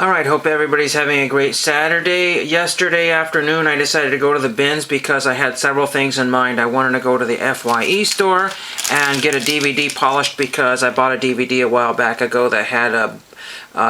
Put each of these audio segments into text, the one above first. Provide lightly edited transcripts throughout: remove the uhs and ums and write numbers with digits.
Alright, hope everybody's having a great Saturday. Yesterday afternoon I decided to go to the bins because I had several things in mind. I wanted to go to the FYE store and get a DVD polished because I bought a DVD a while back ago that had a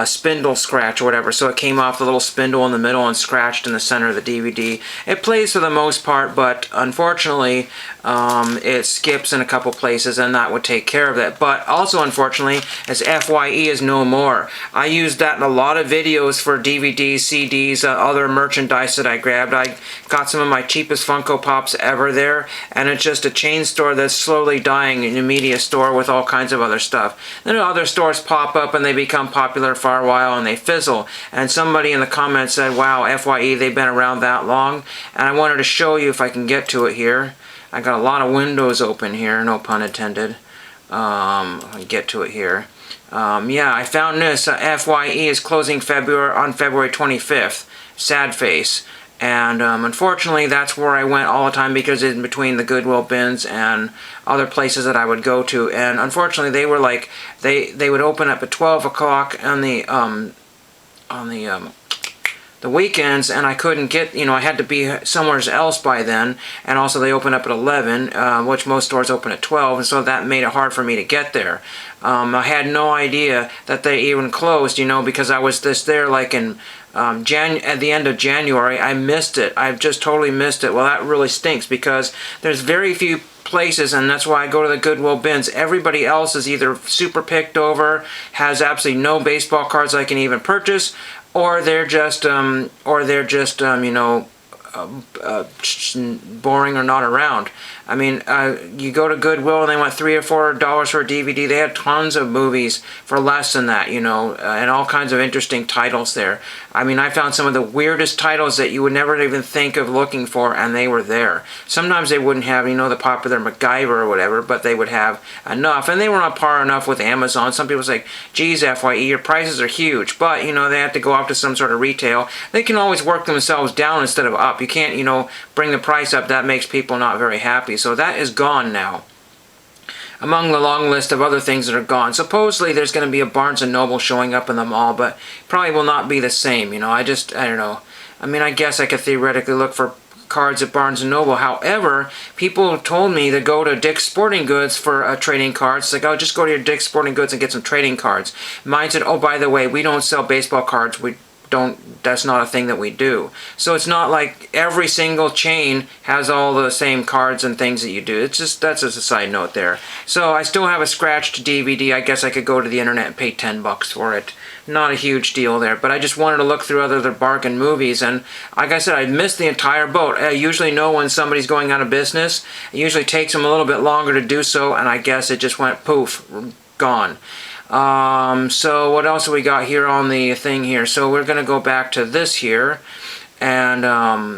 spindle scratch or whatever, so it came off the little spindle in the middle and scratched in the center of the DVD. It plays for the most part, but unfortunately it skips in a couple places, and that would take care of it. But also unfortunately, as FYE is no more. I used that in a lot of videos for DVDs, CDs, other merchandise that I grabbed. I got some of my cheapest Funko Pops ever there, and it's just a chain store that's slowly dying in a media store with all kinds of other stuff. Then other stores pop up and they become popular for a while and they fizzle. And somebody in the comments said, wow, FYE, they've been around that long. And I wanted to show you if I can get to it here. I got a lot of windows open here, no pun intended. I'll get to it here. Yeah, I found this. FYE is closing on February 25th. Sad face. And unfortunately, that's where I went all the time because it's in between the Goodwill bins and other places that I would go to. And unfortunately, they were like, they would open up at 12 o'clock on the weekends, and I couldn't get, I had to be somewhere else by then. And also they open up at 11, which most stores open at 12, and so that made it hard for me to get there. I had no idea that they even closed, because I was just there like in at the end of January. I missed it. I've just totally missed it. Well, that really stinks because there's very few places, and that's why I go to the Goodwill bins. Everybody else is either super picked over, has absolutely no baseball cards I can even purchase, or they're just boring or not around. I mean, you go to Goodwill and they want $3 or $4 for a DVD. They had tons of movies for less than that, and all kinds of interesting titles there. I mean, I found some of the weirdest titles that you would never even think of looking for, and they were there. Sometimes they wouldn't have, the popular MacGyver or whatever, but they would have enough, and they were on par enough with Amazon. Some people say, geez, FYE, your prices are huge, but, they have to go up to some sort of retail. They can always work themselves down instead of up. You can't, bring the price up. That makes people not very happy. So that is gone now. Among the long list of other things that are gone, supposedly there's going to be a Barnes & Noble showing up in the mall, but probably will not be the same. I don't know. I mean, I guess I could theoretically look for cards at Barnes & Noble. However, people told me to go to Dick's Sporting Goods for trading cards. It's like, oh, just go to your Dick's Sporting Goods and get some trading cards. Mine said, oh, by the way, we don't sell baseball cards. That's not a thing that we do. So it's not like every single chain has all the same cards and things that you do. That's just a side note there. So I still have a scratched DVD. I guess I could go to the internet and pay $10 for it. Not a huge deal there, but I just wanted to look through other bargain movies, and like I said, I missed the entire boat. I usually know when somebody's going out of business. It usually takes them a little bit longer to do so, and I guess it just went poof, gone. So what else have we got here on the thing here? So we're going to go back to this here, and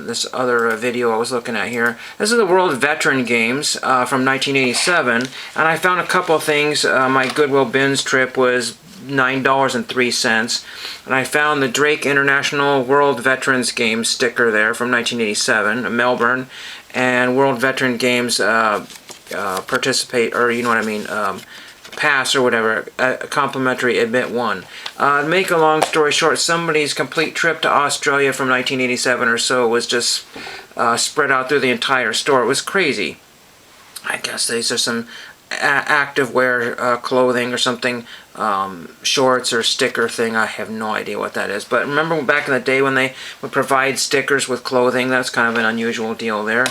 this other video I was looking at here. This is the World Veteran Games from 1987, and I found a couple of things. My Goodwill bins trip was $9.03, and I found the Drake International World Veterans Games sticker there from 1987, Melbourne, and World Veteran Games participate, or pass or whatever, complimentary admit one. Make a long story short, somebody's complete trip to Australia from 1987 or so was just spread out through the entire store. It was crazy. I guess these are some active wear clothing or something, shorts or sticker thing. I have no idea what that is, but remember back in the day when they would provide stickers with clothing? That's kind of an unusual deal there.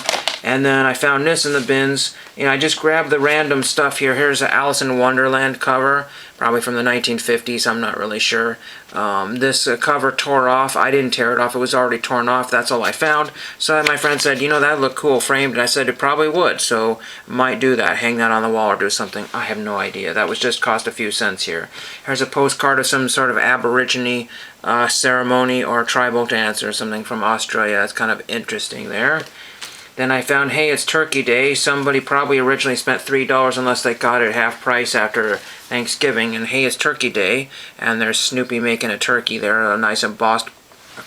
And then I found this in the bins. I just grabbed the random stuff here. Here's an Alice in Wonderland cover, probably from the 1950s, I'm not really sure. This cover tore off. I didn't tear it off, it was already torn off. That's all I found. So my friend said, that looked cool framed, and I said it probably would, so might do that, hang that on the wall or do something. I have no idea. That was just cost a few cents here. Here's a postcard of some sort of Aborigine ceremony or tribal dance or something from Australia. That's kind of interesting there. Then I found, hey, it's Turkey Day. Somebody probably originally spent $3 unless they got it at half price after Thanksgiving. And hey, it's Turkey Day. And there's Snoopy making a turkey there. A nice embossed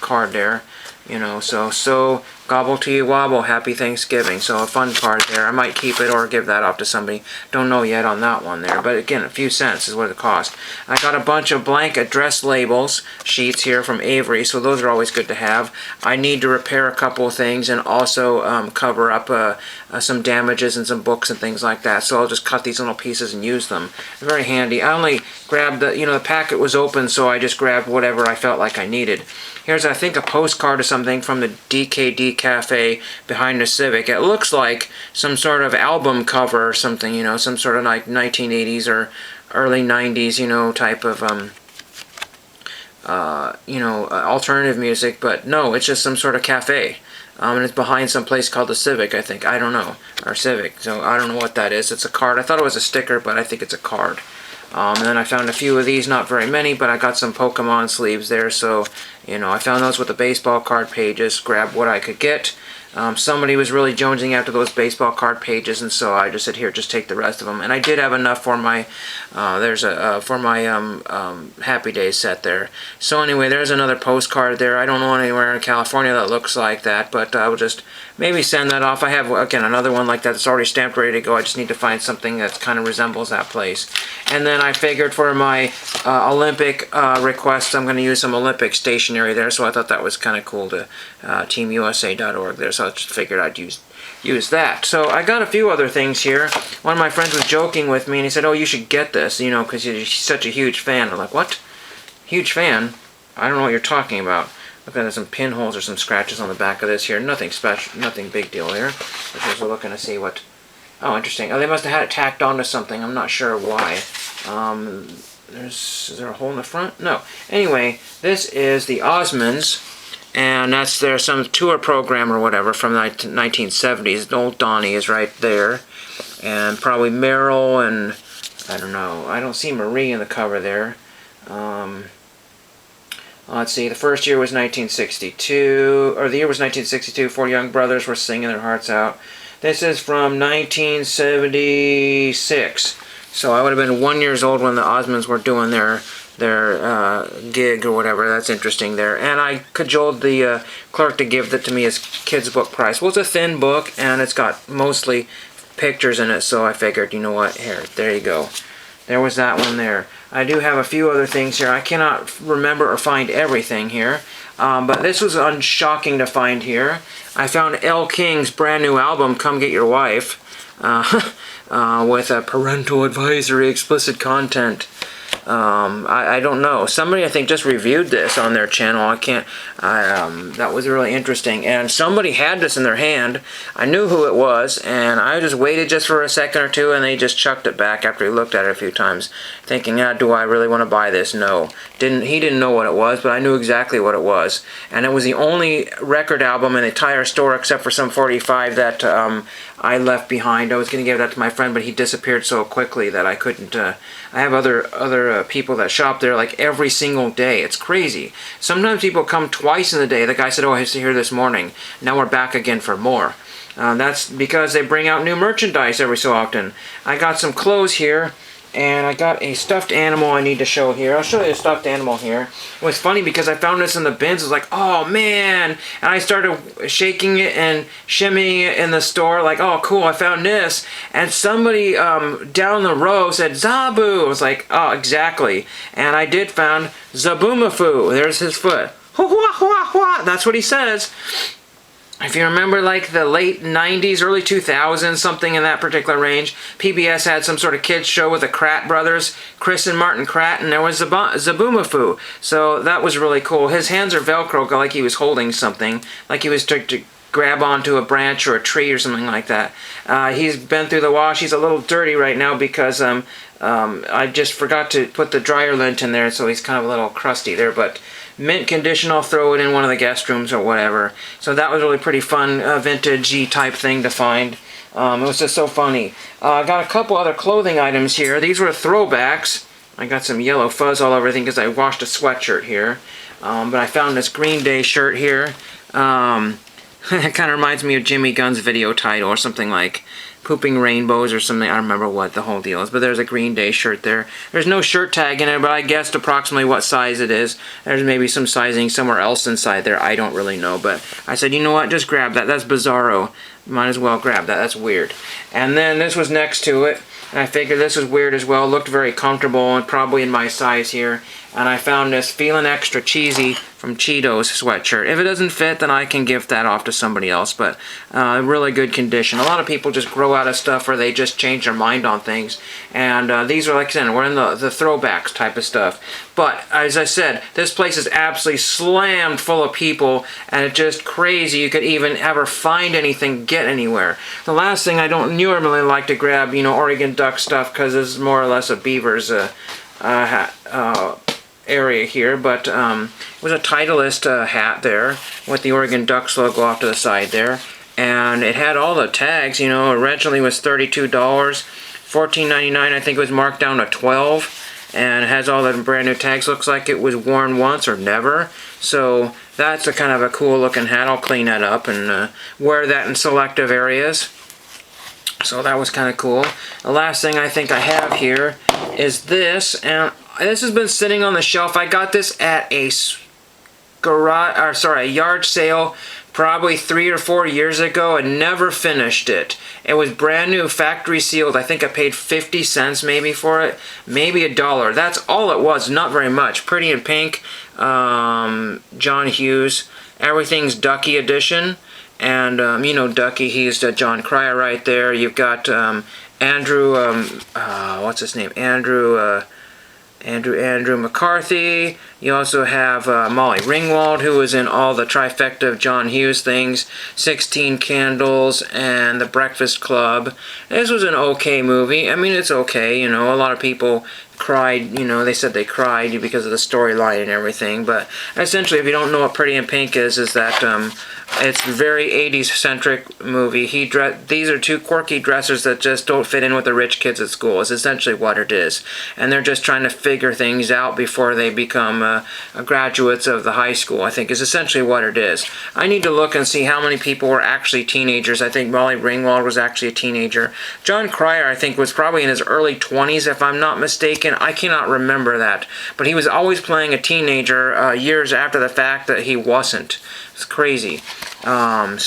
card there. You know, so gobble to you wobble, happy Thanksgiving. So a fun card there. I might keep it or give that off to somebody. Don't know yet on that one there. But again, a few cents is what it cost. I got a bunch of blank address labels sheets here from Avery, so those are always good to have. I need to repair a couple of things and also cover up some damages and some books and things like that. So I'll just cut these little pieces and use them. They're very handy. I only grabbed the packet was open, so I just grabbed whatever I felt like I needed. Here's, I think, a postcard or something from the DKD Cafe behind the Civic. It looks like some sort of album cover or something, some sort of like 1980s or early 90s, type of, alternative music. But no, it's just some sort of cafe. And it's behind some place called the Civic, I think. I don't know. Or Civic. So I don't know what that is. It's a card. I thought it was a sticker, but I think it's a card. And then I found a few of these, not very many, but I got some Pokemon sleeves there, so, I found those with the baseball card pages, grabbed what I could get. Somebody was really jonesing after those baseball card pages, and so I just said, here, just take the rest of them. And I did have enough for my, Happy Days set there. So anyway, there's another postcard there. I don't know anywhere in California that looks like that, but I will just maybe send that off. I have, again, another one like that that's already stamped, ready to go. I just need to find something that kind of resembles that place. And then I figured for my Olympic requests, I'm going to use some Olympic stationery there, so I thought that was kind of cool to teamusa.org there, so I just figured I'd use that. So I got a few other things here. One of my friends was joking with me, and he said, oh, you should get this, because he's such a huge fan. I'm like, what? Huge fan? I don't know what you're talking about. Look at there's some pinholes or some scratches on the back of this here. Nothing special, nothing big deal here. Because we're looking to see what... Oh, interesting. Oh, they must have had it tacked onto something. I'm not sure why. Is there a hole in the front? No. Anyway, this is the Osmonds, and that's some tour program or whatever from the 1970s. Old Donnie is right there, and probably Meryl and I don't know. I don't see Marie in the cover there. Let's see. The first year was 1962, or the year was 1962. Four young brothers were singing their hearts out. This is from 1976. So I would have been 1 year old when the Osmonds were doing their gig or whatever. That's interesting there. And I cajoled the clerk to give it to me as kids' book price. Well, it's a thin book, and it's got mostly pictures in it, so I figured, you know what, here, there you go. There was that one there. I do have a few other things here. I cannot remember or find everything here, but this was shocking to find here. I found Elle King's brand new album, Come Get Your Wife, with a parental advisory, explicit content. I don't know. Somebody, I think, just reviewed this on their channel. That was really interesting. And somebody had this in their hand. I knew who it was, and I just waited just for a second or two, and they just chucked it back after he looked at it a few times, thinking, do I really want to buy this? No. He didn't know what it was, but I knew exactly what it was. And it was the only record album in the entire store, except for some 45 that I left behind. I was going to give that to my friend, but he disappeared so quickly that I couldn't. I have other people that shop there like every single day. It's crazy. Sometimes people come twice in the day. The guy said, oh, I was here this morning. Now we're back again for more. That's because they bring out new merchandise every so often. I got some clothes here, and I got a stuffed animal I need to show here. I'll show you a stuffed animal here. It was funny because I found this in the bins. I was like, oh man. And I started shaking it and shimmying it in the store like, oh cool, I found this. And somebody down the row said, Zabu. I was like, oh, exactly. And I did found Zaboomafoo. There's his foot. That's what he says. If you remember, like, the late 90s, early 2000s, something in that particular range, PBS had some sort of kids show with the Kratt brothers, Chris and Martin Kratt, and there was Zaboomafoo. So that was really cool. His hands are Velcro, like he was holding something, like he was to grab onto a branch or a tree or something like that. He's been through the wash. He's a little dirty right now because I just forgot to put the dryer lint in there, so he's kind of a little crusty there, but mint condition, I'll throw it in one of the guest rooms or whatever. So that was really pretty fun, vintage-y type thing to find. It was just so funny. I got a couple other clothing items here. These were throwbacks. I got some yellow fuzz all over everything because I washed a sweatshirt here. But I found this Green Day shirt here. It kind of reminds me of Jimmy Gunn's video title or something like Pooping Rainbows or something. I don't remember what the whole deal is, but there's a Green Day shirt there. There's no shirt tag in it, but I guessed approximately what size it is. There's maybe some sizing somewhere else inside there. I don't really know, but I said, you know what, just grab that. That's bizarro. Might as well grab that. That's weird. And then this was next to it, and I figured this was weird as well. Looked very comfortable and probably in my size here. And I found this Feeling Extra Cheesy from Cheetos sweatshirt. If it doesn't fit, then I can gift that off to somebody else, but really good condition. A lot of people just grow out of stuff or they just change their mind on things, and these are, like I said, we're in the throwbacks type of stuff. But as I said, this place is absolutely slammed full of people, and it's just crazy you could even ever find anything, get anywhere. The last thing, I don't normally like to grab, you know, Oregon Duck stuff, because this is more or less a Beavers area here, but it was a Titleist hat there with the Oregon Ducks logo off to the side there, and it had all the tags. You know, originally was $32, $14.99. I think it was marked down to $12, and it has all the brand new tags. Looks like it was worn once or never, so that's a kind of a cool looking hat. I'll clean that up and wear that in selective areas. So that was kind of cool. The last thing I think I have here is this, and this has been sitting on the shelf. I got this at a yard sale probably 3 or 4 years ago and never finished it. It was brand new, factory sealed. I think I paid 50 cents maybe for it, maybe $1. That's all it was, not very much. Pretty in Pink, John Hughes, Everything's Ducky edition. And, you know, Ducky, he's John Cryer right there. You've got Andrew, what's his name? Andrew McCarthy. You also have Molly Ringwald, who was in all the trifecta of John Hughes things, 16 Candles, and The Breakfast Club. This was an okay movie. I mean, it's okay, you know, a lot of people cried, you know, they said they cried because of the storyline and everything, but essentially, if you don't know what Pretty in Pink is that it's a very 80s centric movie. These are two quirky dressers that just don't fit in with the rich kids at school. It's essentially what it is, and they're just trying to figure things out before they become graduates of the high school, I think is essentially what it is. I need to look and see how many people were actually teenagers. I think Molly Ringwald was actually a teenager. John Cryer, I think, was probably in his early 20s, if I'm not mistaken. I cannot remember that, but he was always playing a teenager years after the fact that he wasn't. It's crazy. So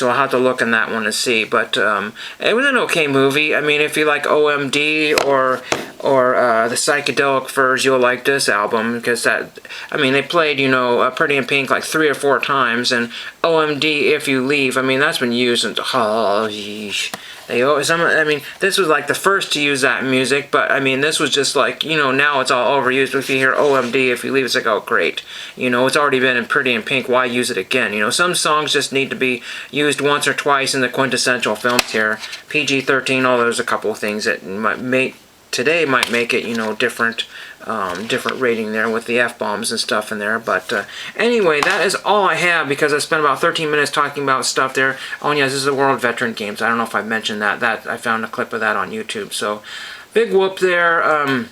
I'll have to look in that one to see, but it was an okay movie. I mean, if you like OMD or the Psychedelic Furs, you'll like this album, because that, I mean, they played, you know, Pretty in Pink like 3 or 4 times, and OMD, If You Leave, I mean, that's been used in, I mean, this was like the first to use that music, but I mean, this was just like, you know, now it's all overused. But if you hear OMD, If You Leave, it's like, oh, great. You know, it's already been in Pretty in Pink, why use it again? You know, some songs just need to be used once or twice in the quintessential films here. PG-13, although there's a couple of things that might make it, you know, different rating there with the F-bombs and stuff in there. But anyway, that is all I have, because I spent about 13 minutes talking about stuff there. Oh, yes, this is the World Veteran Games. I don't know if I've mentioned that. I found a clip of that on YouTube. So, big whoop there.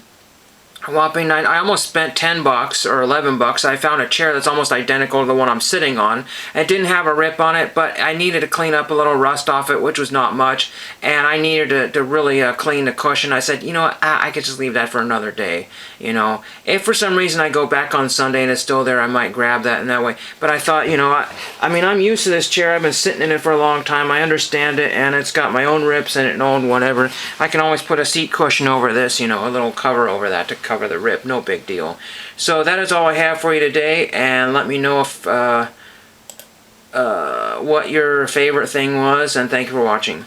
Whopping 9. I almost spent $10 or $11. I found a chair that's almost identical to the one I'm sitting on. It didn't have a rip on it, but I needed to clean up a little rust off it, which was not much, and I needed to really clean the cushion. I said, you know what, I could just leave that for another day. You know, if for some reason I go back on Sunday and it's still there, I might grab that in that way. But I thought, you know, I mean, I'm used to this chair. I've been sitting in it for a long time. I understand it, and it's got my own rips in it and own whatever. I can always put a seat cushion over this, you know, a little cover over that to cover the rip. No big deal. So that is all I have for you today, and let me know if what your favorite thing was, and thank you for watching.